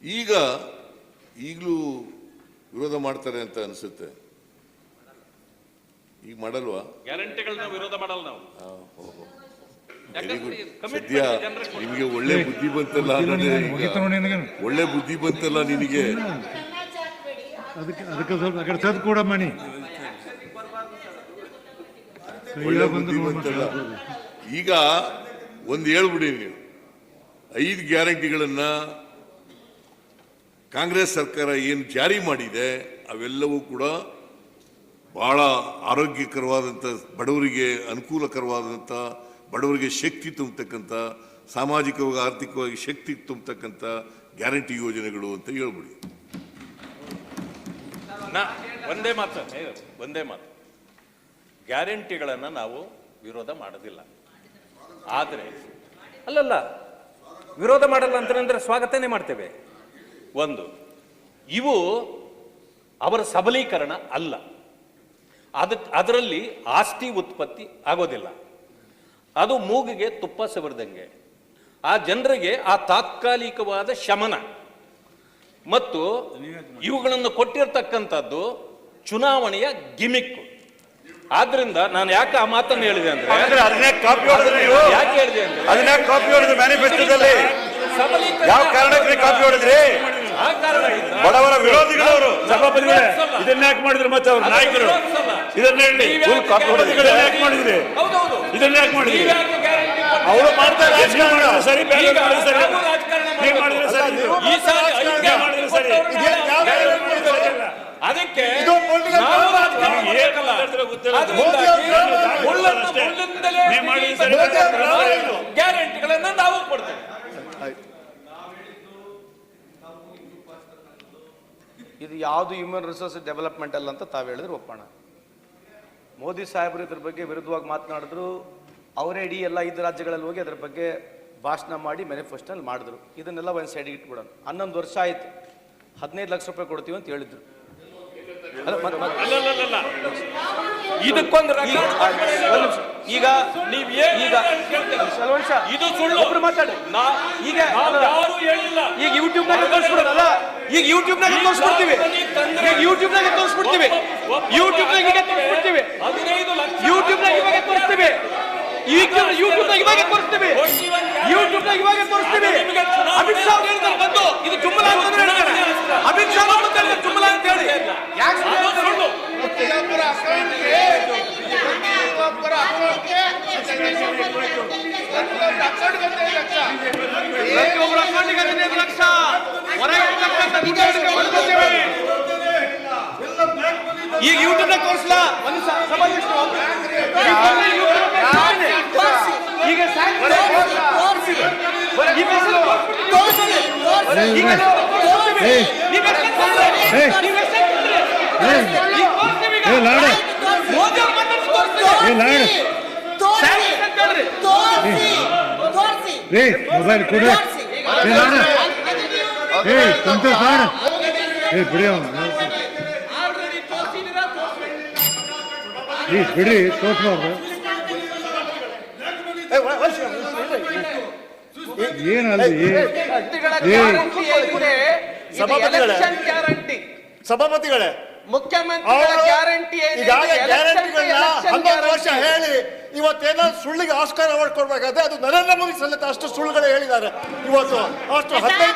ಈಗಲೂ ವಿರೋಧ ಮಾಡ್ತಾರೆ ಅಂತ ಅನಿಸುತ್ತೆ. ಈಗ ಮಾಡಲ್ವಾ? ಗ್ಯಾರಂಟಿಗಳನ್ನ ವಿರೋಧ ಮಾಡಲ್ಲ ನಾವು. ಸದ್ಯ ನಿಮಗೆ ಒಳ್ಳೆ ಬುದ್ಧಿ ಬಂತಲ್ಲ, ಒಳ್ಳೆ ಬುದ್ಧಿ ಬಂತಲ್ಲ ನಿನಗೆ. ಅದಕ್ಕೆ ಸ್ವಲ್ಪ ಕೂಡ ಮಣಿ ಒಳ್ಳೆ ಬುದ್ಧಿ ಬಂತಲ್ಲ. ಈಗ ಒಂದು ಹೇಳ್ಬಿಡಿ, ನೀವು 5 ಗ್ಯಾರಂಟಿಗಳನ್ನ ಕಾಂಗ್ರೆಸ್ ಸರ್ಕಾರ ಏನು ಜಾರಿ ಮಾಡಿದೆ ಅವೆಲ್ಲವೂ ಕೂಡ ಬಹಳ ಆರೋಗ್ಯಕರವಾದಂಥ, ಬಡವರಿಗೆ ಅನುಕೂಲಕರವಾದಂಥ, ಬಡವರಿಗೆ ಶಕ್ತಿ ತುಂಬತಕ್ಕಂಥ, ಸಾಮಾಜಿಕವಾಗಿ ಆರ್ಥಿಕವಾಗಿ ಶಕ್ತಿ ತುಂಬತಕ್ಕಂಥ ಗ್ಯಾರಂಟಿ ಯೋಜನೆಗಳು ಅಂತ ಹೇಳ್ಬಿಡಿ. ಒಂದೇ ಮಾತು, ಗ್ಯಾರಂಟಿಗಳನ್ನು ನಾವು ವಿರೋಧ ಮಾಡೋದಿಲ್ಲ. ಆದರೆ ಅಲ್ಲಲ್ಲ, ವಿರೋಧ ಮಾಡಲ್ಲ ಅಂತಂದ್ರೆ ಸ್ವಾಗತನೇ ಮಾಡ್ತೇವೆ. ಇವು ಅವರ ಸಬಲೀಕರಣ ಅಲ್ಲ, ಅದರಲ್ಲಿ ಆಸ್ತಿ ಉತ್ಪತ್ತಿ ಆಗೋದಿಲ್ಲ. ಅದು ಮೂಗಿಗೆ ತುಪ್ಪ ಸವರಿದಂಗೆ. ಆ ಜನರಿಗೆ ಆ ತಾತ್ಕಾಲಿಕವಾದ ಶಮನ ಮತ್ತು ಇವುಗಳನ್ನು ಕೊಟ್ಟಿರ್ತಕ್ಕಂಥದ್ದು ಚುನಾವಣೆಯ ಗಿಮಿಕ್ಕು. ಆದ್ರಿಂದ ನಾನು ಯಾಕೆ ಆ ಮಾತನ್ನು ಹೇಳಿದೆ ಅಂದ್ರೆ, ಯಾಕೆ ಹೇಳಿದೆ ಅಂದ್ರೆ, ಅದನ್ನ ಕಾಪಿ ಹೊಡೆದು ಮ್ಯಾನಿಫೆಸ್ಟೋದಲ್ಲಿ ಯಾವ ಕಾರಣಕ್ಕೆ ಕಾಪಿ ಹೊಡೆದ್ರಿ? ಆ ಕಾರಣ ಬಡವರ ವಿರೋಧಿಗಳವರು ಸಭಾಪತಿಗಳೇ ಇದನ್ನ ಯಾಕೆ ಮಾಡಿದ್ರು? ಮತ್ತೆ ಅವ್ರ ನಾಯಕರು ಇದನ್ನ ಹೇಳಿ ಕಾಪಿ ಹೊಡೆದಿಗಳು ಯಾಕೆ ಮಾಡಿದ್ರಿ? ಇದನ್ನ ಯಾಕೆ ಮಾಡಿದ್ರಿ? ಅವರು ಮಾಡ್ತಾರೆ ರಾಜಕಾರಣ ಸರಿ, ಸರಿ ನೀವು ಮಾಡಿದ್ರೆ ಸರಿ, ಈ ಸಾರಿ ಸರಿ. ಅದಕ್ಕೆ ಗ್ಯಾರಂಟಿಗಳನ್ನ ನಾವು ಕೊಡ್ತೇವೆ. ಇದು ಯಾವುದು ಹ್ಯೂಮನ್ ರಿಸೋರ್ಸ್ ಡೆವಲಪ್ಮೆಂಟ್ ಅಲ್ಲ ಅಂತ ತಾವು ಹೇಳಿದ್ರೆ ಒಪ್ಪೋಣ. ಮೋದಿ ಸಾಹೇಬರು ಇದ್ರ ಬಗ್ಗೆ ವಿರುದ್ಧವಾಗಿ ಮಾತನಾಡಿದ್ರು. ಅವರೇ ಇಡೀ ಎಲ್ಲ 5 ರಾಜ್ಯಗಳಲ್ಲಿ ಹೋಗಿ ಅದ್ರ ಬಗ್ಗೆ ಭಾಷಣ ಮಾಡಿ ಮ್ಯಾನಿಫೆಸ್ಟೋನಲ್ಲಿ ಮಾಡಿದ್ರು. ಇದನ್ನೆಲ್ಲ ಒಂದು ಸೈಡಿಗೆ ಇಟ್ಬಿಡೋಣ. 11 ವರ್ಷ ಆಯ್ತು, 15 ಲಕ್ಷ ರೂಪಾಯಿ ಕೊಡ್ತೀವಿ ಅಂತ ಹೇಳಿದ್ರು. ಇದಕ್ಕೊಂದು ಈಗ ಇದು ಸುಳ್ಳು. ಒಬ್ರು ಮಾತಾಡಿ. ಈಗ ಈಗ ಯೂಟ್ಯೂಬ್ನಾಗ ತೋರಿಸ್ಬಿಡೋದಲ್ಲ, ಈಗ ಯೂಟ್ಯೂಬ್ನಾಗ ತೋರಿಸ್ಬಿಡ್ತೀವಿ, ಯೂಟ್ಯೂಬ್ನಾಗ ತೋರಿಸ್ಬಿಡ್ತೀವಿ, ಯೂಟ್ಯೂಬ್ನಾಗ ಈಗ ತೋರಿಸ್ಬಿಡ್ತೀವಿ, ಯೂಟ್ಯೂಬ್ನಾಗ ಇವಾಗ ತೋರಿಸ್ತೀವಿ, ಯೂಟ್ಯೂಬ್ನಾಗ ಇವಾಗ ತೋರಿಸ್ತೀವಿ, ಯೂಟ್ಯೂಬ್ನಾಗ ಇವಾಗ ತೋರಿಸ್ತೀವಿ. ಅಮಿತ್ ಶಾ ಹೇಳಿದ್ರೆ ಬಂದು ಇದು ಜುಮ್ಮಲ ಅಂತ ಹೇಳ್ತಾರೆ. ಅಮಿತ್ ಶಾ ಹೇಳ್ತಾರೆ ಜುಮ್ಮಲ ಅಂತ ಹೇಳಿ. ಈಗ ಯೂಟ್ಯೂಬ್ ತೋರಿಸಲ ಮೊಬೈಲ್ ಕೊಡ ಸಂತೋಷ ಬಿಡಿ ಬಿಡಿ ತೋರಿಸ್ಬಾರ್ದು. ಏನಲ್ಲ ಸಭಾಪತಿಗಳೇ, ಮುಖ್ಯಮಂತ್ರಿ ಗ್ಯಾರಂಟಿ ಗ್ಯಾರಂಟಿಗಳನ್ನ 11 ವರ್ಷ ಹೇಳಿ ಇವತ್ತೇನೋ ಸುಳ್ಳಿಗೆ ಆಸ್ಕರ್ ಅವಾರ್ಡ್ ಕೊಡ್ಬೇಕಾದ್ರೆ ಅದು ನರೇಂದ್ರ ಮೋದಿ ಸಲ್ಲತ್ತೆ. ಅಷ್ಟು ಸುಳ್ಳುಗಳು ಹೇಳಿದ್ದಾರೆ. ಇವತ್ತು ಅಷ್ಟು 15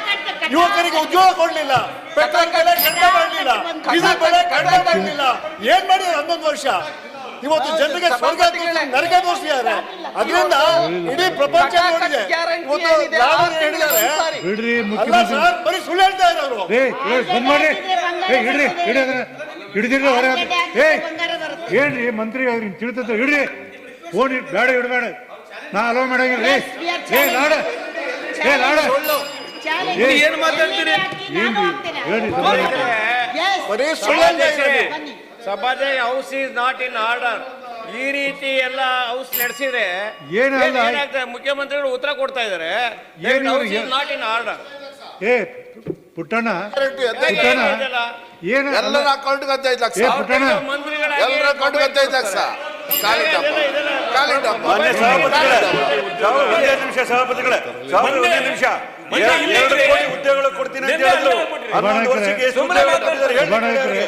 ಯುವಕರಿಗೆ ಉದ್ಯೋಗ ಕೊಡ್ಲಿಲ್ಲ, ಪೆಟ್ರೋಲ್ ಬೆಲೆ ಕಡಿಮೆ ಮಾಡಲಿಲ್ಲ, ಡೀಸೆಲ್ ಬೆಲೆ ಕಡಿಮೆ ಮಾಡಲಿಲ್ಲ. ಏನ್ ಮಾಡಿದ್ರು 11 ವರ್ಷ? ಇವತ್ತು ಜನರಿಗೆ ಸ್ವರ್ಗ ನರಕ ತೋರಿಸಿದ್ದಾರೆ. ಅದರಿಂದ ಇಡೀ ಪ್ರಪಂಚ ನೋಡಿದೆ. ಇವತ್ತು ಹೇಳಿದ್ದಾರೆ ಅಲ್ಲ ಸರ್, ಬರೀ ಸುಳ್ಳು ಹೇಳ್ತಾ ಇರೋರು. ಹಿಡಿದಿರ ಹೊರ ಏನ್ರಿ ಮಂತ್ರಿ ಅವ್ರಿಗೆ ತಿಳಿದ ಹಿಡ್ರಿ ಫೋನ್ ಬೇಡ ಇಡಬೇಡ, ನಾ ಅಲೋ ಮಾಡಂಗಿಲ್ಲ. ಏನ್ ಮಾತಾಡ್ತೀರಿ? ಏನ್ರಿ ಬರೀ ಸುಳ್ಳು. ಸಭಾದೆ house is not in order. ಈ ರೀತಿ ಎಲ್ಲ ಹೌಸ್ ನಡೆಸಿದ್ರೆ ಏನಾಗ್ತದೆ? ಮುಖ್ಯಮಂತ್ರಿಗಳು ಉತ್ತರ ಕೊಡ್ತಾ ಇದಾರೆ, ನಾಟ್ ಇನ್ ಆರ್ಡರ್. ಪುಟ್ಟಣ್ಣ ಎಲ್ಲರ ಅಕೌಂಟ್ಗೆ 15 ಲಕ್ಷ, ಎಲ್ಲರ ಅಕೌಂಟ್ಗೆ 15 ಲಕ್ಷ. ಸಭಾಪತಿಗಳೇ 2 ಕೋಟಿ ಉದ್ಯೋಗಗಳು ಕೊಡ್ತೀನಿ. ಹೇಳಿದ್ರು. 11 ವರ್ಷಕ್ಕೆ ಎಷ್ಟು ಉದ್ಯೋಗ ತಪ್ಪಿದ್ದಾರೆ ಹೇಳಿ.